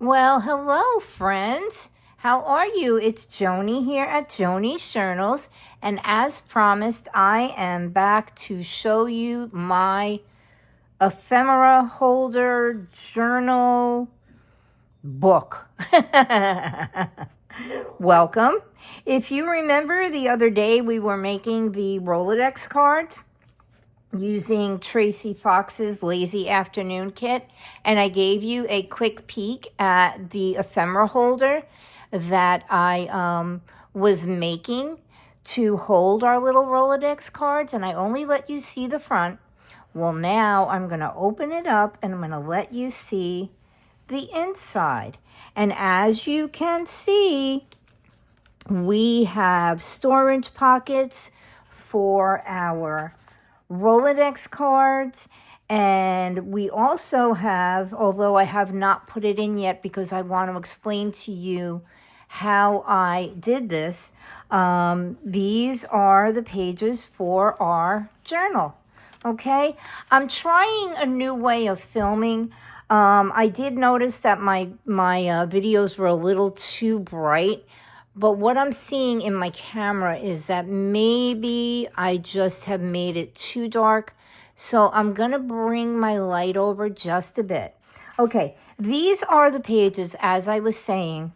Well, hello, friends. How are you? It's Joni here at Joni's Journals, and as promised, I am back to show you my ephemera holder journal book. Welcome. If you remember the other day, we were making the Rolodex cards using Tracy Fox's Lazy Afternoon Kit, and I gave you a quick peek at the ephemera holder that I was making to hold our little Rolodex cards, and I only let you see the front. Well, now I'm going to open it up and I'm going to let you see the inside. And as you can see, we have storage pockets for our Rolodex cards, and we also have, although I have not put it in yet because I want to explain to you how I did this, these are the pages for our journal. Okay, I'm trying a new way of filming. I did notice that my videos were a little too bright. But what I'm seeing in my camera is that maybe I just have made it too dark. So I'm going to bring my light over just a bit. Okay, these are the pages, as I was saying,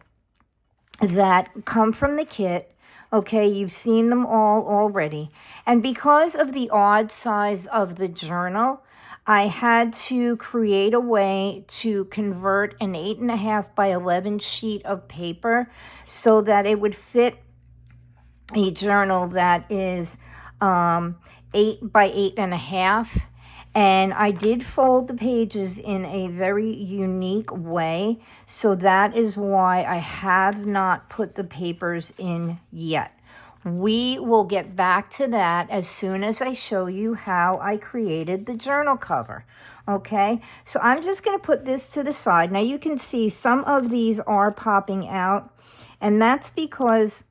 that come from the kit. Okay, you've seen them all already. And because of the odd size of the journal, I had to create a way to convert an 8.5 by 11 sheet of paper so that it would fit a journal that is 8 by 8.5. And I did fold the pages in a very unique way. So that is why I have not put the papers in yet. We will get back to that as soon as I show you how I created the journal cover. Okay, so I'm just going to put this to the side. Now you can see some of these are popping out, and that's because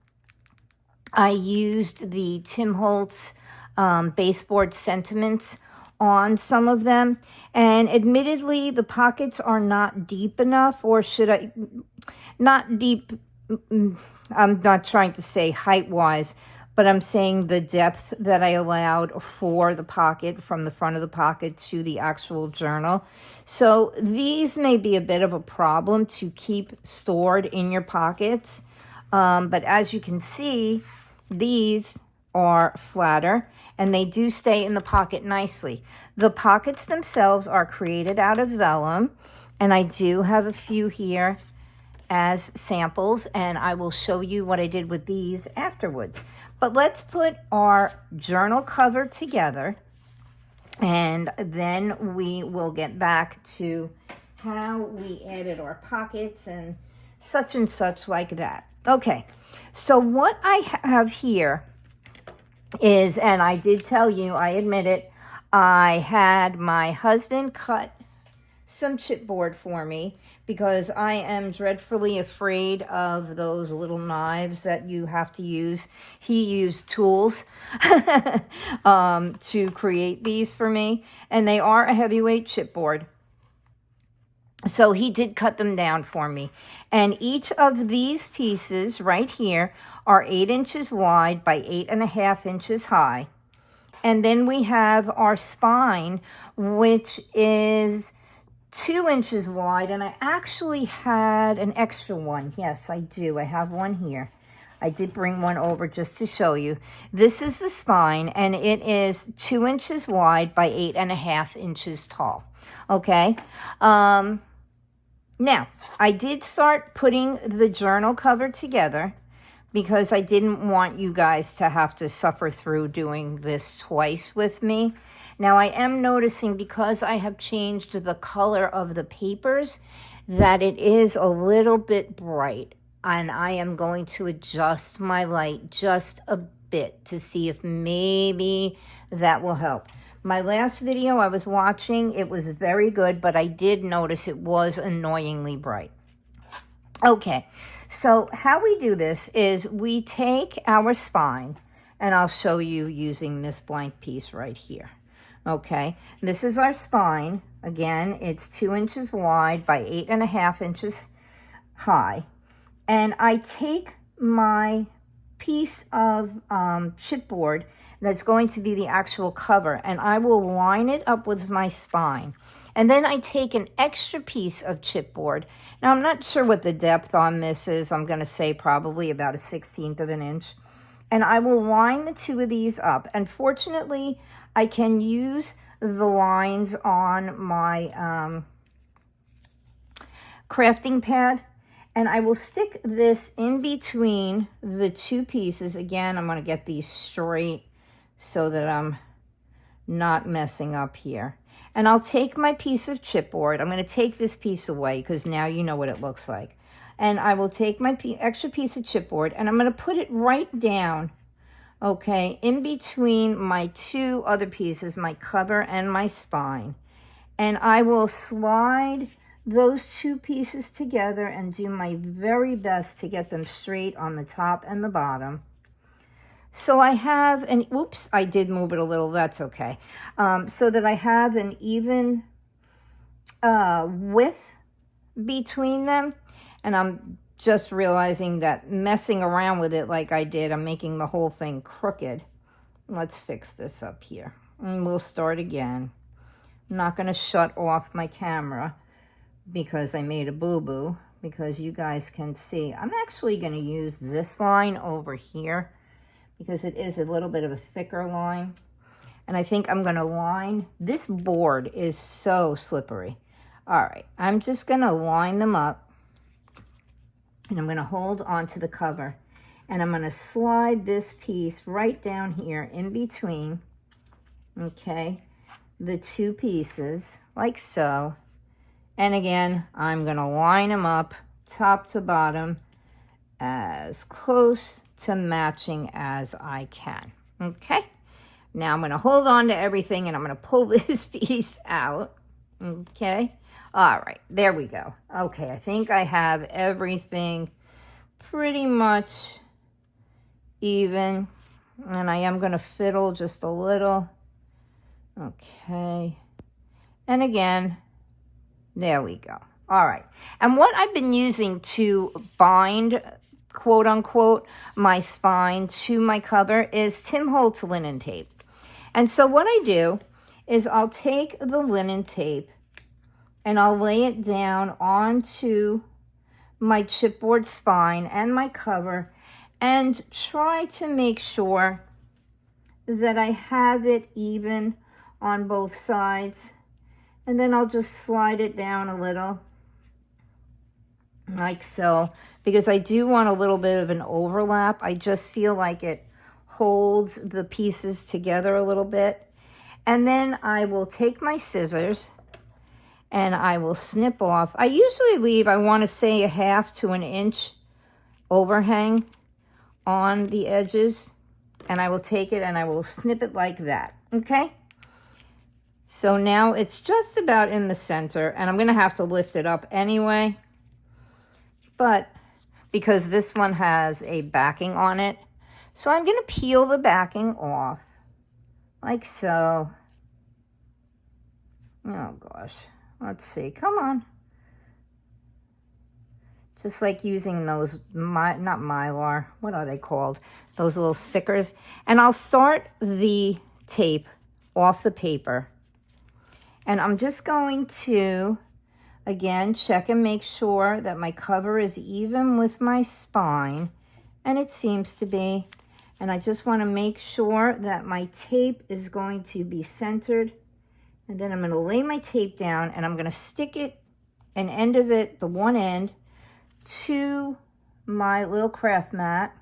I used the Tim Holtz baseboard sentiments on some of them. And admittedly, the pockets are not deep enough, or should I, not deep, I'm not trying to say height-wise, but I'm saying the depth that I allowed for the pocket, from the front of the pocket to the actual journal. So these may be a bit of a problem to keep stored in your pockets. But as you can see, these are flatter and they do stay in the pocket nicely. The pockets themselves are created out of vellum, and I do have a few here as samples, and I will show you what I did with these afterwards. But let's put our journal cover together, and then we will get back to how we added our pockets and such like that. Okay, so what I have here is, and I did tell you, I admit it, I had my husband cut some chipboard for me because I am dreadfully afraid of those little knives that you have to use. He used tools to create these for me, and they are a heavyweight chipboard. So he did cut them down for me. And each of these pieces right here are 8 inches wide by 8.5 inches high. And then we have our spine, which is 2 inches wide, and I actually had an extra one. Yes, I do. I have one here. I did bring one over just to show you. This is the spine, and it is 2 inches wide by 8.5 inches tall. Okay. Now, I did start putting the journal cover together because I didn't want you guys to have to suffer through doing this twice with me. Now, I am noticing, because I have changed the color of the papers, that it is a little bit bright. And I am going to adjust my light just a bit to see if maybe that will help. My last video I was watching, it was very good, but I did notice it was annoyingly bright. Okay, so how we do this is we take our spine, and I'll show you using this blank piece right here. Okay, this is our spine. Again, it's 2 inches wide by 8.5 inches high. And I take my piece of chipboard that's going to be the actual cover, and I will line it up with my spine. And then I take an extra piece of chipboard. Now, I'm not sure what the depth on this is. I'm going to say probably about a 1/16 of an inch. And I will line the two of these up. And fortunately, I can use the lines on my crafting pad. And I will stick this in between the two pieces. Again, I'm going to get these straight so that I'm not messing up here. And I'll take my piece of chipboard. I'm going to take this piece away because now you know what it looks like. And I will take my extra piece of chipboard and I'm going to put it right down, okay, in between my two other pieces, my cover and my spine. And I will slide those two pieces together and do my very best to get them straight on the top and the bottom. So I have an, oops, I did move it a little, that's okay. So that I have an even width between them. And I'm just realizing that messing around with it like I did, I'm making the whole thing crooked. Let's fix this up here. And we'll start again. I'm not going to shut off my camera because I made a boo-boo, because you guys can see. I'm actually going to use this line over here because it is a little bit of a thicker line. And I think I'm going to line, this board is so slippery. All right, I'm just going to line them up. And I'm going to hold onto the cover. And I'm going to slide this piece right down here in between, okay, the two pieces, like so. And again, I'm going to line them up top to bottom as close to matching as I can, okay? Now I'm going to hold on to everything and I'm going to pull this piece out, okay? All right, there we go. Okay, I think I have everything pretty much even. And I am going to fiddle just a little. Okay. And again, there we go. All right. And what I've been using to bind, quote unquote, my spine to my cover is Tim Holtz linen tape. And so what I do is I'll take the linen tape and I'll lay it down onto my chipboard spine and my cover and try to make sure that I have it even on both sides. And then I'll just slide it down a little, like so, because I do want a little bit of an overlap. I just feel like it holds the pieces together a little bit. And then I will take my scissors and I will snip off. I usually leave, I want to say, a 1/2 to an inch overhang on the edges. And I will take it and I will snip it like that, okay? So now it's just about in the center, and I'm going to have to lift it up anyway. But because this one has a backing on it, so I'm going to peel the backing off, like so. Oh gosh. Let's see, come on. Just like using those, not Mylar, what are they called? Those little stickers. And I'll start the tape off the paper. And I'm just going to, again, check and make sure that my cover is even with my spine. And it seems to be. And I just want to make sure that my tape is going to be centered. And then I'm going to lay my tape down and I'm going to stick it, an end of it, the one end, to my little craft mat.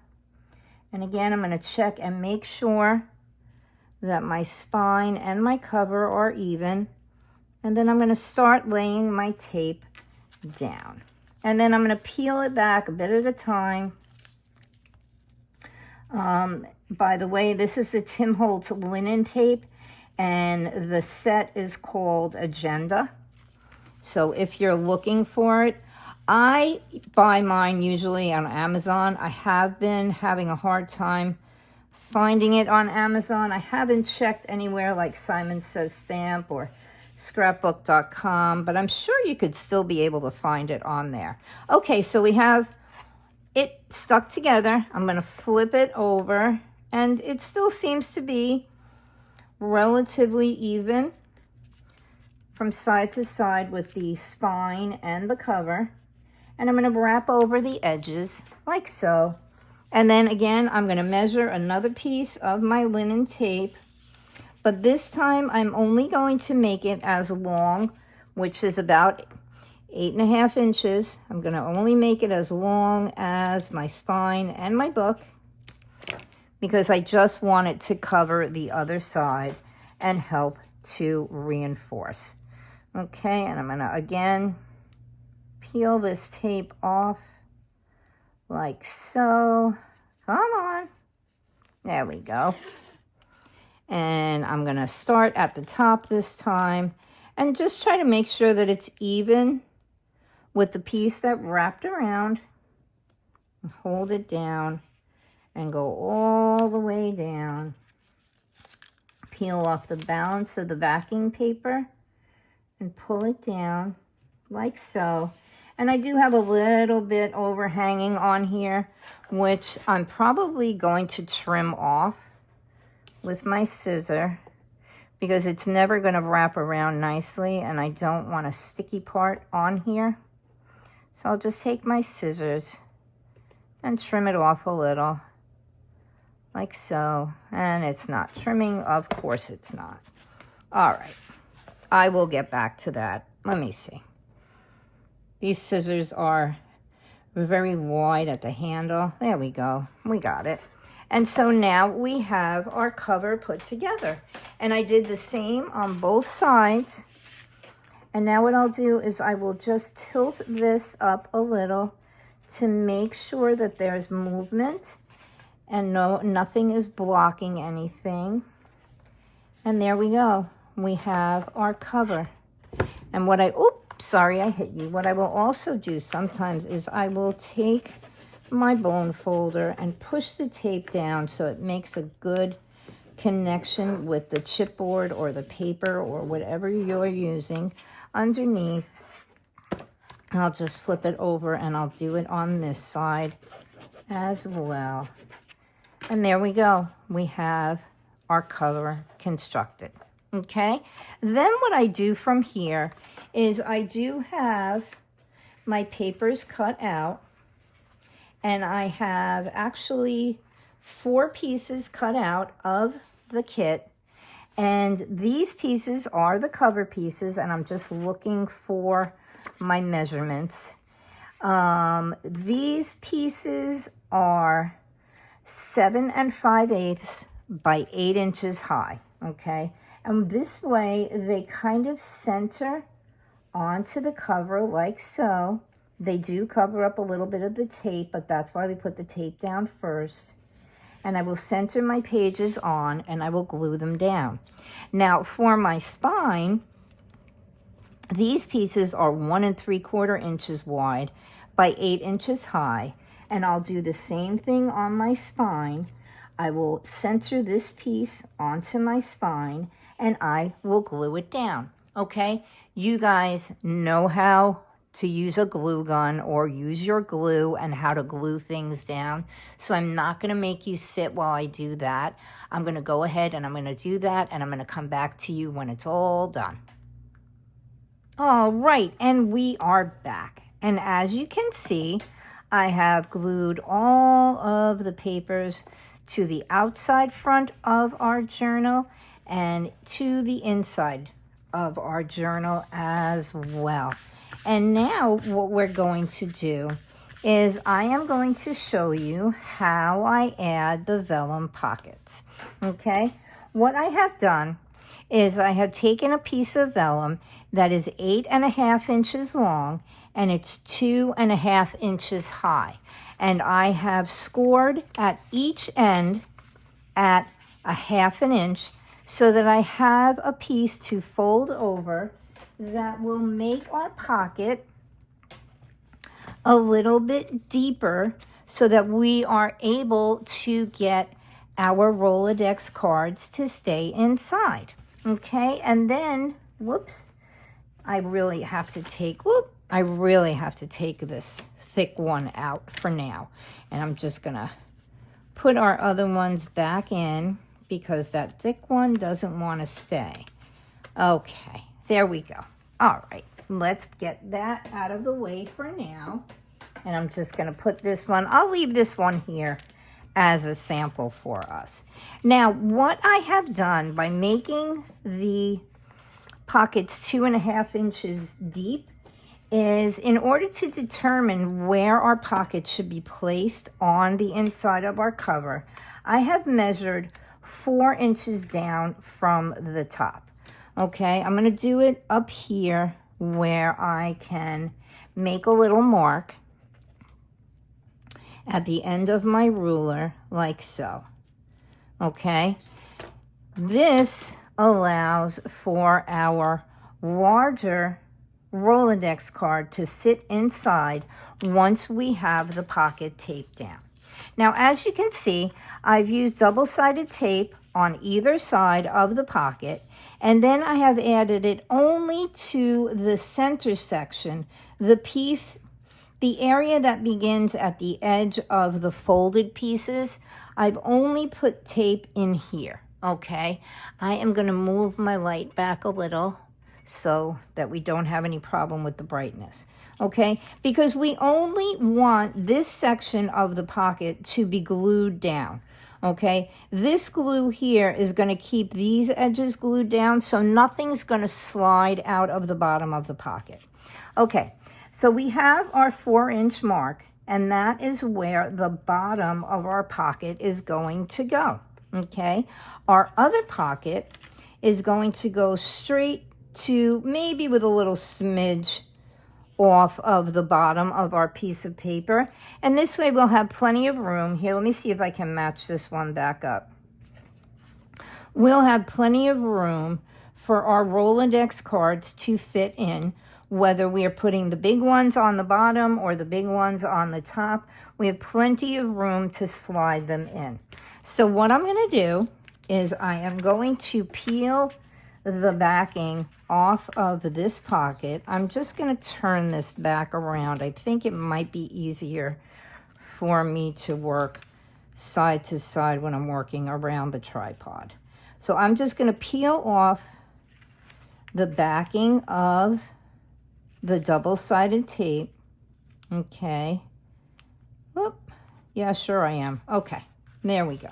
And again, I'm going to check and make sure that my spine and my cover are even. And then I'm going to start laying my tape down. And then I'm going to peel it back a bit at a time. By the way, this is the Tim Holtz linen tape. And the set is called Agenda. So if you're looking for it, I buy mine usually on Amazon. I have been having a hard time finding it on Amazon. I haven't checked anywhere like Simon Says Stamp or scrapbook.com, but I'm sure you could still be able to find it on there. Okay, so we have it stuck together. I'm going to flip it over, and it still seems to be relatively even from side to side with the spine and the cover. And I'm going to wrap over the edges like so. And then again, I'm going to measure another piece of my linen tape, but this time I'm only going to make it as long, which is about 8.5 inches. I'm going to only make it as long as my spine and my book, because I just want it to cover the other side and help to reinforce. Okay, and I'm going to again peel this tape off like so. Come on. There we go. And I'm going to start at the top this time and just try to make sure that it's even with the piece that wrapped around. Hold it down and go all the way down. Peel off the balance of the backing paper and pull it down like so. And I do have a little bit overhanging on here, which I'm probably going to trim off with my scissor, because it's never going to wrap around nicely and I don't want a sticky part on here. So I'll just take my scissors and trim it off a little like so. And it's not trimming, of course it's not. All right, I will get back to that. Let me see. These scissors are very wide at the handle. There we go. We got it. And so now we have our cover put together. And I did the same on both sides. And now what I'll do is I will just tilt this up a little to make sure that there's movement and nothing is blocking anything. And there we go. We have our cover. And what sorry, I hit you. What I will also do sometimes is I will take my bone folder and push the tape down so it makes a good connection with the chipboard or the paper or whatever you're using underneath. I'll just flip it over and I'll do it on this side as well. And there we go. We have our cover constructed. Okay, then what I do from here is I do have my papers cut out, and I have actually 4 pieces cut out of the kit, and these pieces are the cover pieces, and I'm just looking for my measurements. These pieces are 7 5/8 by 8 inches high, okay? And this way they kind of center onto the cover like so. They do cover up a little bit of the tape, but that's why we put the tape down first. And I will center my pages on and I will glue them down. Now for my spine, these pieces are 1 3/4 inches wide by 8 inches high. And I'll do the same thing on my spine. I will center this piece onto my spine and I will glue it down, okay? You guys know how to use a glue gun or use your glue and how to glue things down. So I'm not gonna make you sit while I do that. I'm gonna go ahead and I'm gonna do that and I'm gonna come back to you when it's all done. All right, and we are back. And as you can see, I have glued all of the papers to the outside front of our journal and to the inside of our journal as well. And now what we're going to do is I am going to show you how I add the vellum pockets, okay? What I have done is I have taken a piece of vellum that is 8 1/2 inches long and it's 2 1/2 inches high. And I have scored at each end at 1/2 inch so that I have a piece to fold over that will make our pocket a little bit deeper so that we are able to get our Rolodex cards to stay inside. Okay, and then, whoops, I really have to take, I really have to take this thick one out for now. And I'm just gonna put our other ones back in because that thick one doesn't want to stay. Okay, there we go. All right, let's get that out of the way for now. And I'm just gonna put this one, I'll leave this one here as a sample for us. Now, what I have done by making the pockets 2.5 inches deep is, in order to determine where our pocket should be placed on the inside of our cover, I have measured 4 inches down from the top. Okay, I'm going to do it up here where I can make a little mark at the end of my ruler, like so. Okay, this allows for our larger Rolodex card to sit inside once we have the pocket taped down. Now, as you can see, I've used double-sided tape on either side of the pocket, and then I have added it only to the center section, the piece, the area that begins at the edge of the folded pieces. I've only put tape in here, okay? I am going to move my light back a little so that we don't have any problem with the brightness, okay? Because we only want this section of the pocket to be glued down, okay? This glue here is going to keep these edges glued down, so nothing's going to slide out of the bottom of the pocket. Okay, so we have our 4-inch mark, and that is where the bottom of our pocket is going to go, okay? Our other pocket is going to go straight to, maybe with a little smidge off of the bottom of our piece of paper. And this way we'll have plenty of room. Here, let me see if I can match this one back up. We'll have plenty of room for our Rolodex cards to fit in, whether we are putting the big ones on the bottom or the big ones on the top. We have plenty of room to slide them in. So what I'm going to do is I am going to peel the backing off of this pocket. I'm just going to turn this back around. I think it might be easier for me to work side to side when I'm working around the tripod. So I'm just going to peel off the backing of the double-sided tape. Okay. Whoop. Yeah, sure I am. Okay, there we go.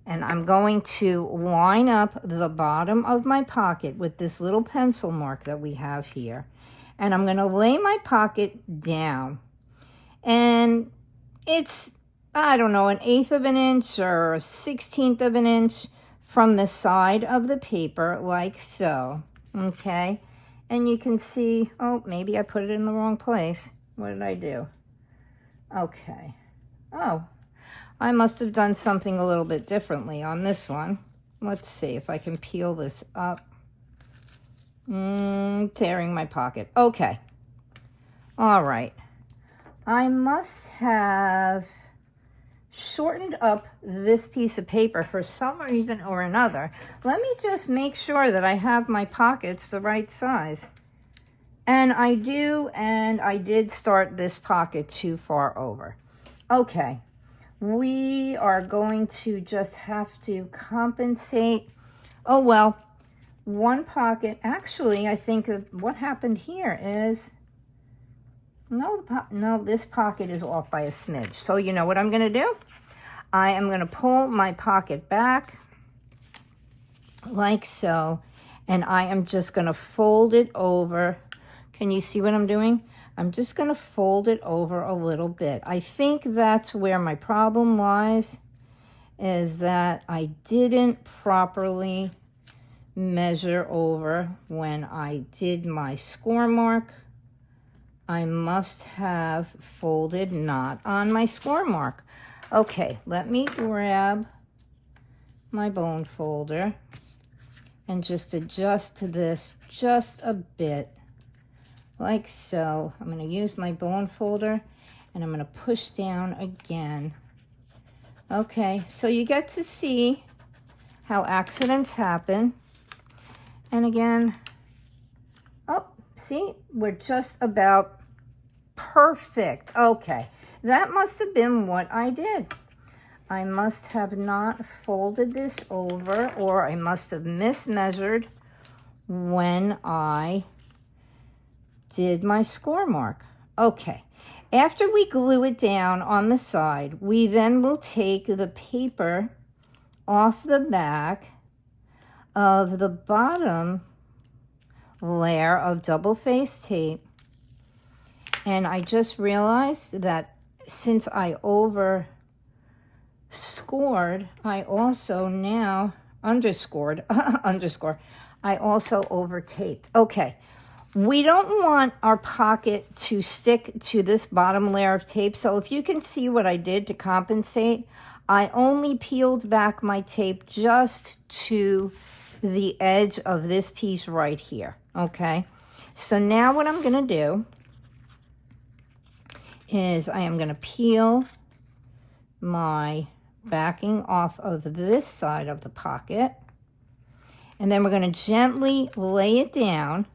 And I'm going to line up the bottom of my pocket with this little pencil mark that we have here. And I'm going to lay my pocket down. And it's, I don't know, 1/8 of an inch or 1/16 of an inch from the side of the paper, like so. Okay. And you can see, oh, maybe I put it in the wrong place. What did I do? Okay. Oh, I must have done something a little bit differently on this one. Let's see if I can peel this up. Tearing my pocket. Okay. All right. I must have shortened up this piece of paper for some reason or another. Let me just make sure that I have my pockets the right size. And I do, and I did start this pocket too far over. Okay. We are going to just have to compensate. Oh, well, one pocket. Actually, I think what happened here is, no, this pocket is off by a smidge. So you know what I'm going to do? I am going to pull my pocket back like so, and I am just going to fold it over. Can you see what I'm doing? I'm just going to fold it over a little bit. I think that's where my problem lies, is that I didn't properly measure over when I did my score mark. I must have folded not on my score mark. Okay, let me grab my bone folder and just adjust this just a bit. Like so. I'm going to use my bone folder and I'm going to push down again. Okay, so you get to see how accidents happen. And again, oh, See, we're just about perfect. Okay, that must have been what I did. I must have not folded this over, or I must have mismeasured when I did my score mark. Okay, after we glue it down on the side, we then will take the paper off the back of the bottom layer of double-faced tape. And I just realized that since I over scored, I also now underscored, I also over taped. Okay, we don't want our pocket to stick to this bottom layer of tape. So if you can see what I did to compensate, I only peeled back my tape just to the edge of this piece right here. Okay, so now what I'm going to do is I am going to peel my backing off of this side of the pocket, and then we're going to gently lay it down.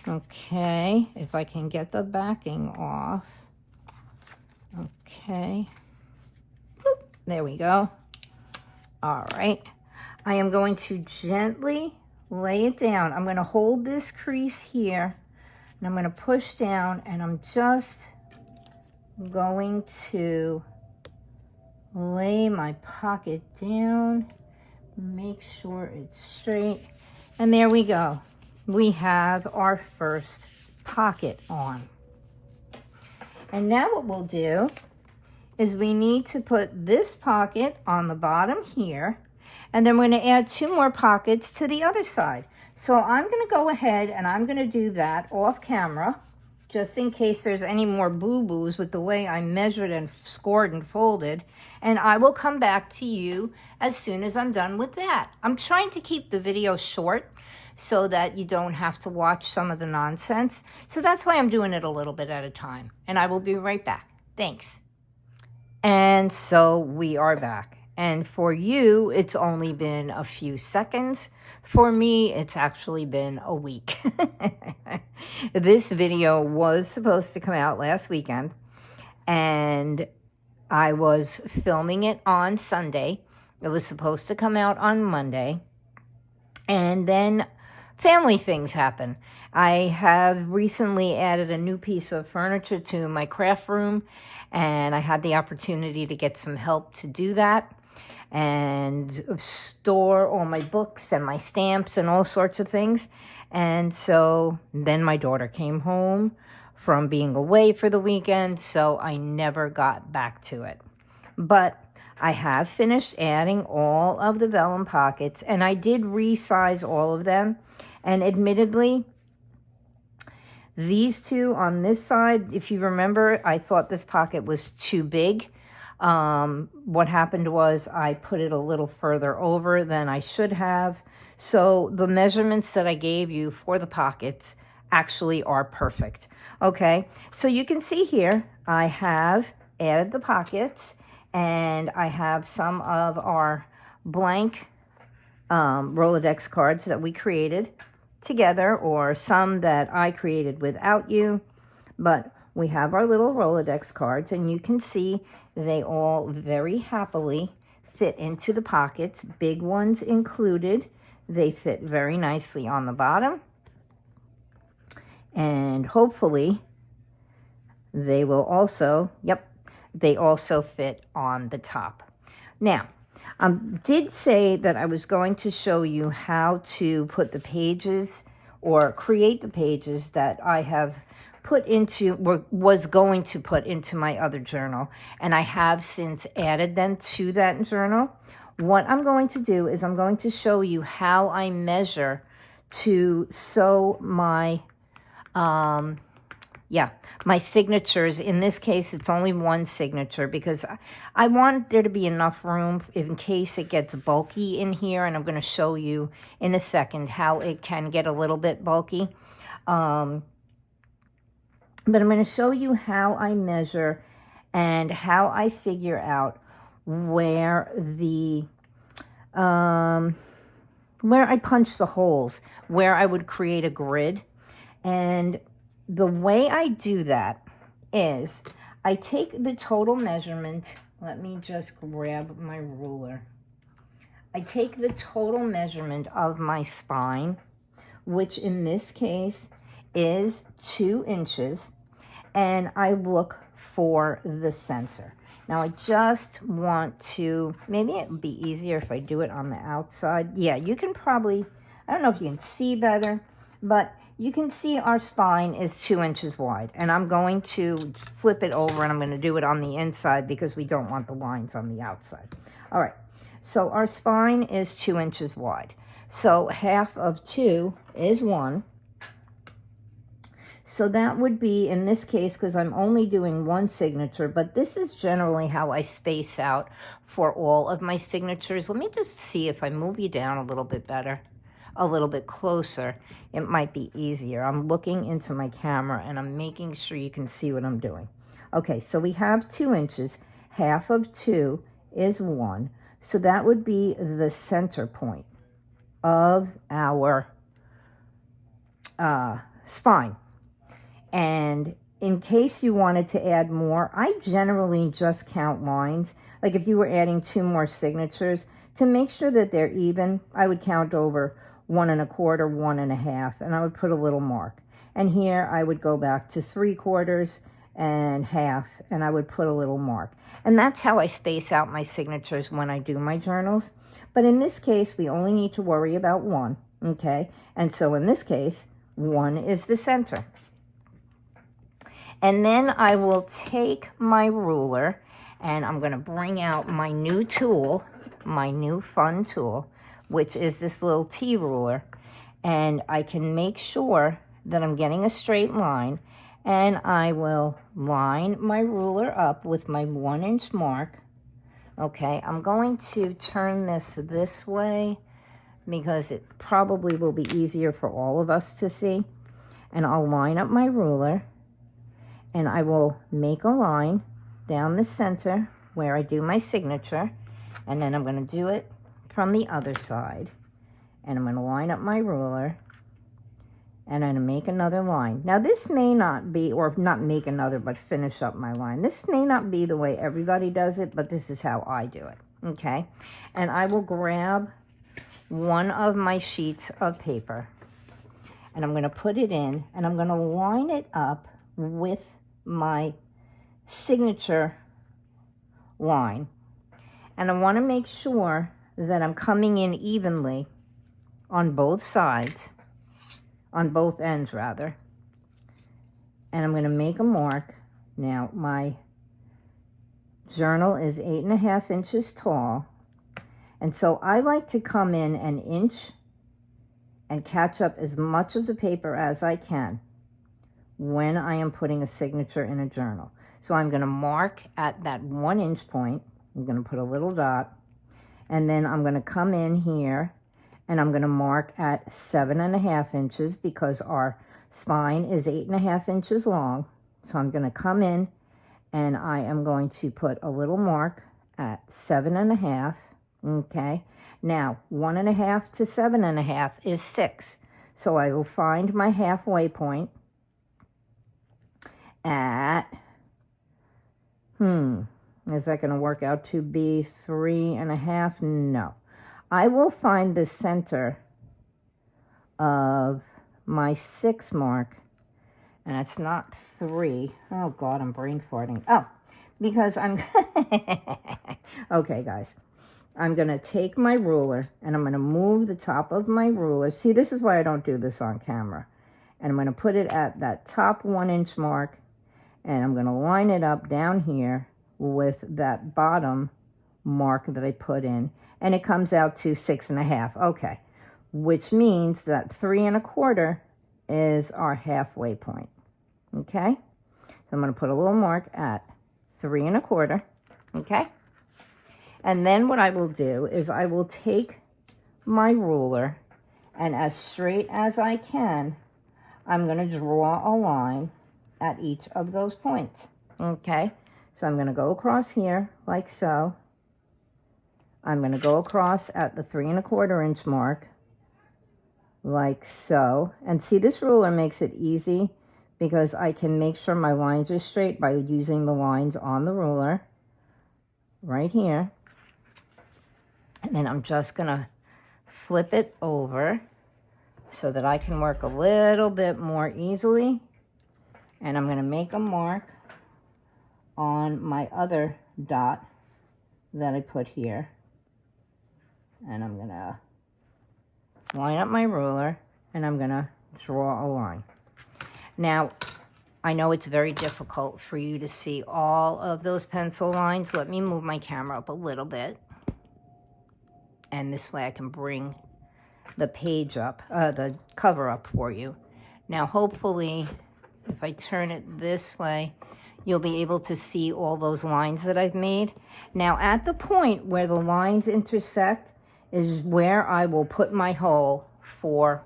Okay, if I can get the backing off. Okay, boop, there we go. All right, I am going to gently lay it down. I'm going to hold this crease here, and I'm going to push down, and I'm just going to lay my pocket down, make sure it's straight, and there we go. We have our first pocket on. And now what we'll do is we need to put this pocket on the bottom here, and then we're going to add 2 more pockets to the other side. So I'm going to go ahead and I'm going to do that off camera, just in case there's any more boo-boos with the way I measured and scored and folded. And I will come back to you as soon as I'm done with that. I'm trying to keep the video short so that you don't have to watch some of the nonsense. So that's why I'm doing it a little bit at a time. And I will be right back. Thanks. And so we are back. And for you, it's only been a few seconds. For me, it's actually been a week. This video was supposed to come out last weekend, and I was filming it on Sunday. It was supposed to come out on Monday, and then family things happen. I have recently added a new piece of furniture to my craft room, and I had the opportunity to get some help to do that and store all my books and my stamps and all sorts of things. And so then my daughter came home from being away for the weekend, so I never got back to it. But I have finished adding all of the vellum pockets, and I did resize all of them. And admittedly, these 2 on this side, if you remember, I thought this pocket was too big. What happened was I put it a little further over than I should have. So the measurements that I gave you for the pockets actually are perfect. Okay, so you can see here, I have added the pockets, and I have some of our blank Rolodex cards that we created together, or some that I created without you. But we have our little Rolodex cards, and you can see they all very happily fit into the pockets, big ones included. They fit very nicely on the bottom, and hopefully they will also, they also fit on the top. Now, did say that I was going to show you how to put the pages, or create the pages that I have put into, was going to put into my other journal, and I have since added them to that journal. What I'm going to do is I'm going to show you how I measure to sew my my signatures. In this case, it's only one signature because I want there to be enough room in case it gets bulky in here, and I'm going to show you in a second how it can get a little bit bulky. But I'm going to show you how I measure and how I figure out where the where I punch the holes, where I would create a grid. And the way I do that is I take the total measurement. Let me just grab my ruler. I take the total measurement of my spine, which in this case is 2 inches, and I look for the center. Now I just want to, maybe it would be easier if I do it on the outside. Yeah, you can probably, I don't know if you can see better, but you can see our spine is 2 inches wide. And I'm going to flip it over and I'm going to do it on the inside because we don't want the lines on the outside. All right, so our spine is 2 inches wide. So half of 2 is 1. So that would be, in this case, because I'm only doing one signature, but this is generally how I space out for all of my signatures. Let me just see if I move you down a little bit better, a little bit closer. It might be easier. I'm looking into my camera and I'm making sure you can see what I'm doing. Okay, so we have 2 inches. Half of 2 is 1. So that would be the center point of our spine. And in case you wanted to add more, I generally just count lines. Like if you were adding 2 more signatures, to make sure that they're even, I would count over 1 1/4, 1 1/2, and I would put a little mark. And here I would go back to 3/4 and half, and I would put a little mark. And that's how I space out my signatures when I do my journals. But in this case, we only need to worry about 1, okay? And so in this case, 1 is the center. And then I will take my ruler and I'm going to bring out my new tool, my new fun tool, which is this little T ruler. And I can make sure that I'm getting a straight line. And I will line my ruler up with my 1-inch mark. Okay, I'm going to turn this way because it probably will be easier for all of us to see. And I'll line up my ruler. And I will make a line down the center where I do my signature. And then I'm going to do it from the other side. And I'm going to line up my ruler. And I'm going to make another line. Now this may not be, or not make another, but finish up my line. This may not be the way everybody does it, but this is how I do it. Okay? And I will grab one of my sheets of paper. And I'm going to put it in. And I'm going to line it up with my signature line. And I want to make sure that I'm coming in evenly on both sides, on both ends rather. And I'm going to make a mark. Now my journal is 8.5 inches tall. And so I like to come in an inch and catch up as much of the paper as I can when I am putting a signature in a journal. So I'm going to mark at that 1-inch point. I'm going to put a little dot. And then I'm going to come in here and I'm going to mark at 7.5 inches because our spine is 8.5 inches long. So I'm going to come in and I am going to put a little mark at 7.5. Okay. Now 1.5 to 7.5 is 6. So I will find my halfway point at, is that going to work out to be 3.5? No. I will find the center of my 6 mark, and it's not 3. Oh, God, I'm brain farting. Oh, because I'm, okay, guys. I'm going to take my ruler, and I'm going to move the top of my ruler. See, this is why I don't do this on camera. And I'm going to put it at that top 1-inch mark, and I'm going to line it up down here with that bottom mark that I put in. And it comes out to 6.5. Okay. Which means that 3 1/4 is our halfway point. Okay. So I'm going to put a little mark at 3 1/4. Okay. And then what I will do is I will take my ruler and as straight as I can, I'm going to draw a line at each of those points. Okay, so I'm going to go across here like so. I'm going to go across at the 3 1/4 inch mark. like so. And see, this ruler makes it easy because I can make sure my lines are straight by using the lines on the ruler right here. And then I'm just gonna flip it over so that I can work a little bit more easily. And I'm gonna make a mark on my other dot that I put here. And I'm gonna line up my ruler and I'm gonna draw a line. Now, I know it's very difficult for you to see all of those pencil lines. Let me move my camera up a little bit. And this way I can bring the page up, the cover up for you. Now, hopefully, if I turn it this way, you'll be able to see all those lines that I've made. Now, at the point where the lines intersect is where I will put my hole for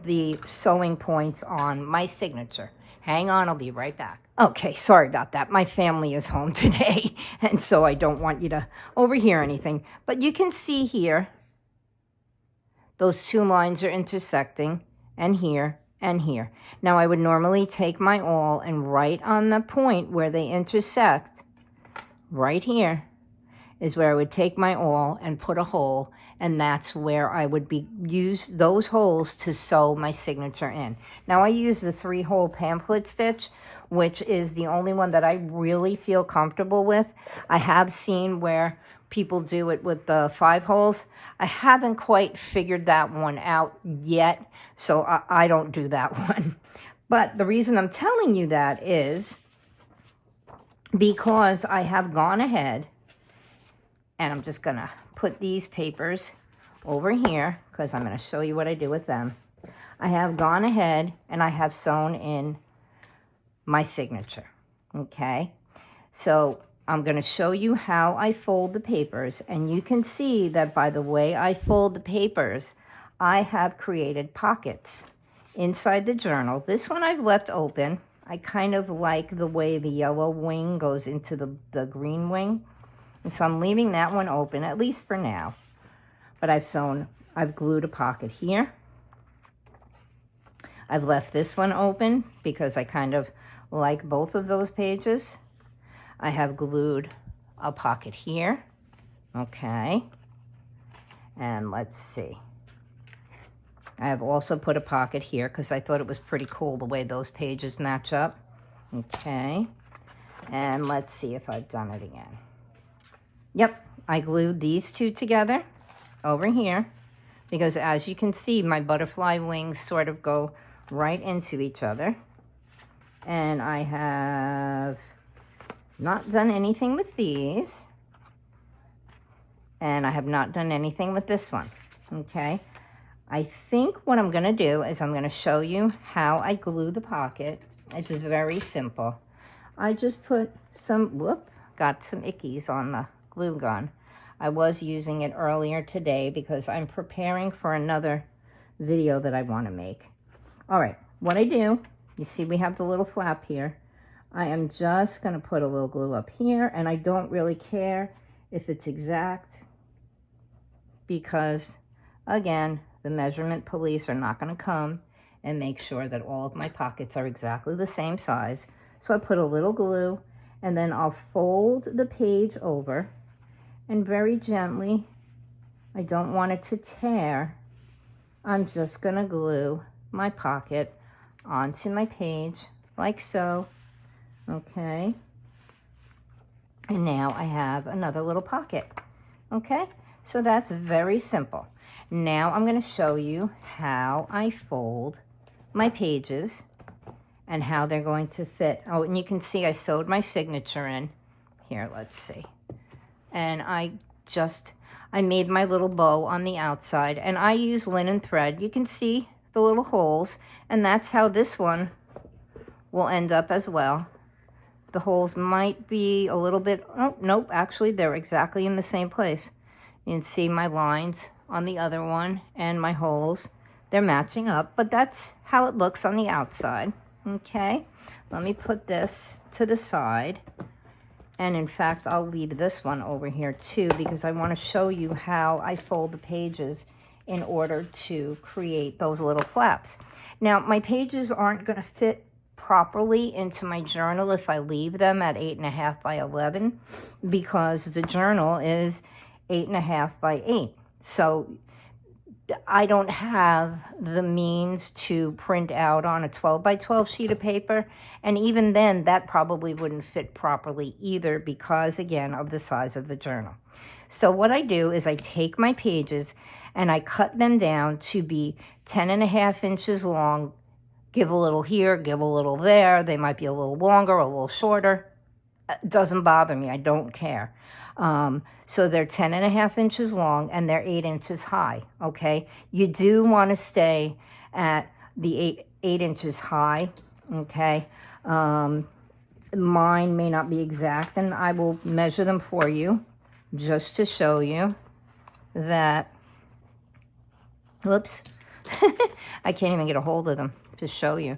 the sewing points on my signature. Hang on, I'll be right back. Okay, sorry about that. My family is home today, and so I don't want you to overhear anything. But you can see here, those two lines are intersecting, and here, and here. Now, I would normally take my awl and right on the point where they intersect, right here, is where I would take my awl and put a hole, and that's where I would use those holes to sew my signature in. Now, I use the 3-hole pamphlet stitch, which is the only one that I really feel comfortable with. I have seen where people do it with the 5 holes. I haven't quite figured that one out yet, so I don't do that one. But the reason I'm telling you that is because I have gone ahead, and I'm just gonna put these papers over here because I'm gonna show you what I do with them. I have gone ahead and I have sewn in my signature, okay? So I'm gonna show you how I fold the papers, and you can see that by the way I fold the papers, I have created pockets inside the journal. This one I've left open. I kind of like the way the yellow wing goes into the green wing. And so I'm leaving that one open, at least for now. But I've glued a pocket here. I've left this one open because I kind of like both of those pages. I have glued a pocket here. Okay. And let's see. I have also put a pocket here because I thought it was pretty cool the way those pages match up. Okay. And let's see if I've done it again. Yep, I glued these two together over here because as you can see, my butterfly wings sort of go right into each other. And I have not done anything with these. And I have not done anything with this one, okay? I think what I'm gonna do is I'm gonna show you how I glue the pocket. It's very simple. I just put got some ickies on the glue gun. I was using it earlier today because I'm preparing for another video that I want to make. All right, what I do, you see we have the little flap here. I am just going to put a little glue up here, and I don't really care if it's exact because, again, the measurement police are not going to come and make sure that all of my pockets are exactly the same size. So I put a little glue, and then I'll fold the page over. And very gently, I don't want it to tear, I'm just going to glue my pocket onto my page like so, okay? And now I have another little pocket, okay? So that's very simple. Now I'm going to show you how I fold my pages and how they're going to fit. Oh, and you can see I sewed my signature in. Here, let's see. And I made my little bow on the outside, and I use linen thread. You can see the little holes, and that's how this one will end up as well. The holes might be a little bit, oh, nope, actually they're exactly in the same place. You can see my lines on the other one and my holes. They're matching up, but that's how it looks on the outside, okay? Let me put this to the side. And in fact, I'll leave this one over here too because I want to show you how I fold the pages in order to create those little flaps. Now, my pages aren't going to fit properly into my journal if I leave them at 8.5 by 11, because the journal is 8.5 by 8. So I don't have the means to print out on a 12 by 12 sheet of paper. And even then, that probably wouldn't fit properly either because, again, of the size of the journal. So what I do is I take my pages and I cut them down to be 10.5 inches long. Give a little here, give a little there. They might be a little longer, a little shorter. It doesn't bother me. I don't care. So they're 10.5 inches long and they're 8 inches high, okay? You do want to stay at the 8 inches high, okay? Mine may not be exact, and I will measure them for you just to show you that, whoops, I can't even get a hold of them to show you.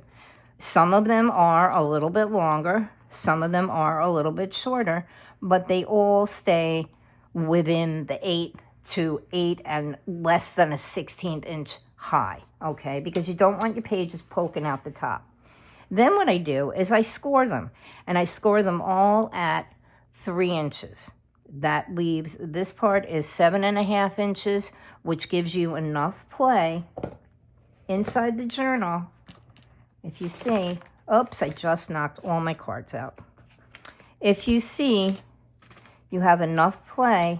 Some of them are a little bit longer, some of them are a little bit shorter, but they all stay within the 8 to 8 and less than a 16th inch high, okay? Because you don't want your pages poking out the top. Then what I do is I score them, and I score them all at 3 inches. That leaves, this part is 7.5 inches, which gives you enough play inside the journal. If you see, oops, I just knocked all my cards out. If you see, you have enough play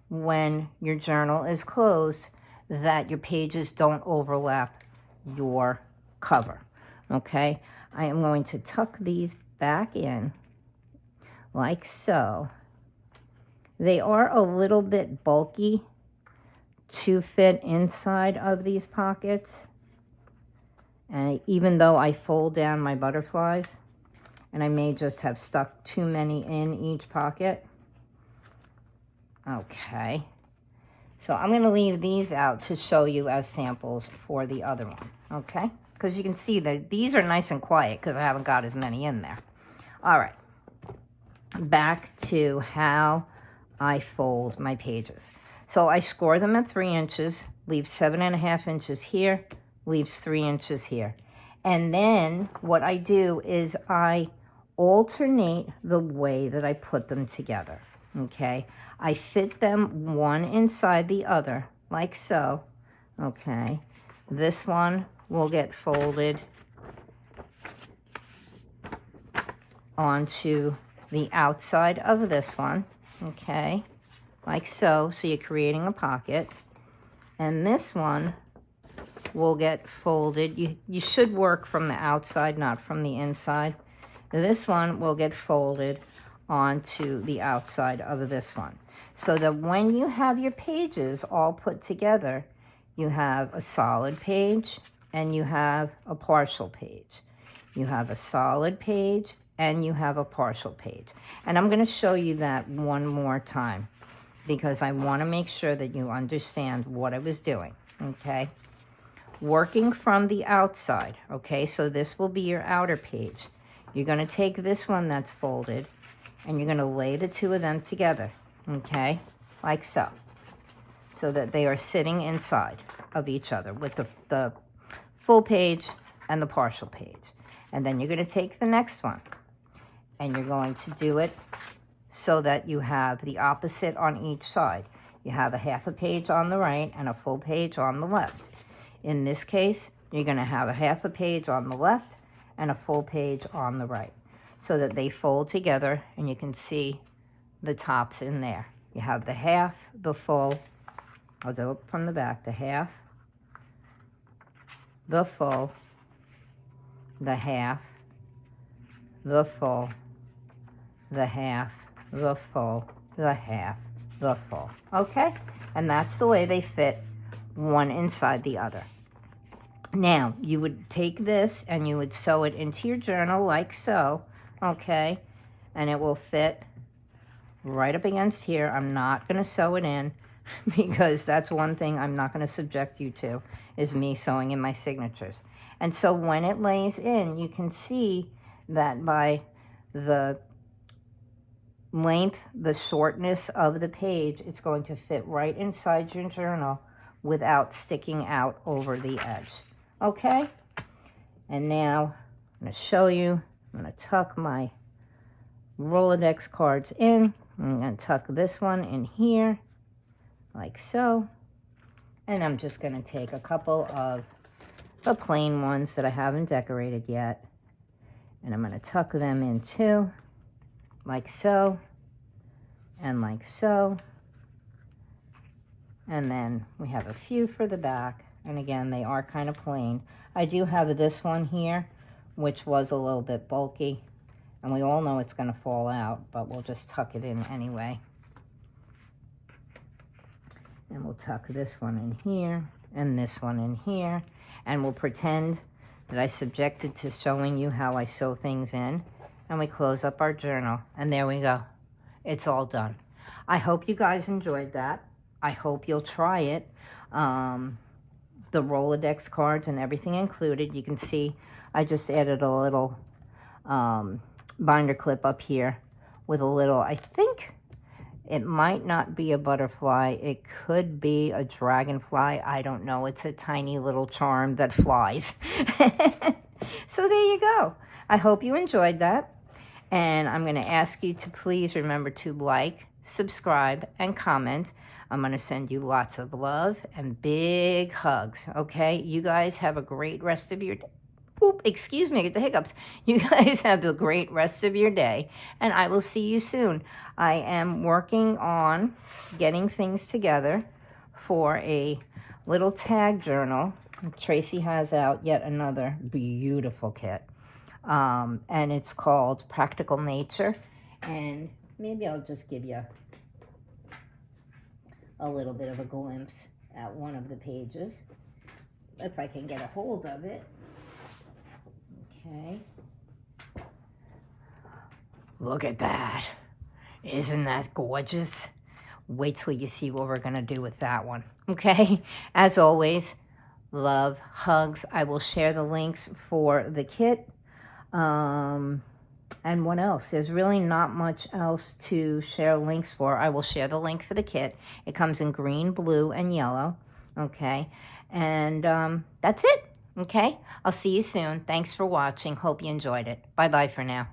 when your journal is closed that your pages don't overlap your cover, okay? I am going to tuck these back in like so. They are a little bit bulky to fit inside of these pockets. And even though I fold down my butterflies, and I may just have stuck too many in each pocket. Okay, so I'm going to leave these out to show you as samples for the other one, okay? Because you can see that these are nice and quiet because I haven't got as many in there. All right, back to how I fold my pages. So I score them at 3 inches, leave 7.5 inches here, leaves 3 inches here. And then what I do is I alternate the way that I put them together, okay? I fit them one inside the other, like so, okay? This one will get folded onto the outside of this one, okay? Like so, so you're creating a pocket. And this one will get folded. You should work from the outside, not from the inside. This one will get folded onto the outside of this one. So that when you have your pages all put together, you have a solid page and you have a partial page. You have a solid page and you have a partial page. And I'm going to show you that one more time because I want to make sure that you understand what I was doing, okay? Working from the outside, okay? So this will be your outer page. You're going to take this one that's folded and you're going to lay the two of them together, okay? Like so. So that they are sitting inside of each other with the full page and the partial page. And then you're going to take the next one and you're going to do it so that you have the opposite on each side. You have a half a page on the right and a full page on the left. In this case, you're going to have a half a page on the left and a full page on the right so that they fold together and you can see the tops in there. You have the half, the full, I'll do it from the back, the half, the full, the half, the full, the half, the full, the half, the full, okay? And that's the way they fit one inside the other. Now, you would take this and you would sew it into your journal like so, okay? And it will fit right up against here. I'm not going to sew it in because that's one thing I'm not going to subject you to, is me sewing in my signatures. And so when it lays in, you can see that by the length, the shortness of the page, it's going to fit right inside your journal without sticking out over the edge. Okay? And now I'm going to show you. I'm going to tuck my Rolodex cards in. I'm going to tuck this one in here, like so. And I'm just going to take a couple of the plain ones that I haven't decorated yet. And I'm going to tuck them in too, like so, and like so. And then we have a few for the back. And again, they are kind of plain. I do have this one here, which was a little bit bulky. And we all know it's going to fall out, but we'll just tuck it in anyway. And we'll tuck this one in here, and this one in here. And we'll pretend that I subjected to showing you how I sew things in. And we close up our journal. And there we go. It's all done. I hope you guys enjoyed that. I hope you'll try it. The Rolodex cards and everything included. You can see I just added a little binder clip up here with a little, I think it might not be a butterfly. It could be a dragonfly. I don't know. It's a tiny little charm that flies. So there you go. I hope you enjoyed that. And I'm going to ask you to please remember to like, subscribe, and comment. I'm going to send you lots of love and big hugs, okay? You guys have a great rest of your day. Oop, excuse me, get the hiccups. You guys have a great rest of your day, and I will see you soon. I am working on getting things together for a little tag journal. Tracy has out yet another beautiful kit, and it's called Practical Nature, and maybe I'll just give you a little bit of a glimpse at one of the pages, if I can get a hold of it. Okay. Look at that. Isn't that gorgeous? Wait till you see what we're going to do with that one. Okay? As always, love, hugs. I will share the links for the kit. And what else? There's really not much else to share links for. I will share the link for the kit. It comes in green, blue, and yellow. Okay? And that's it. Okay? I'll see you soon. Thanks for watching. Hope you enjoyed it. Bye-bye for now.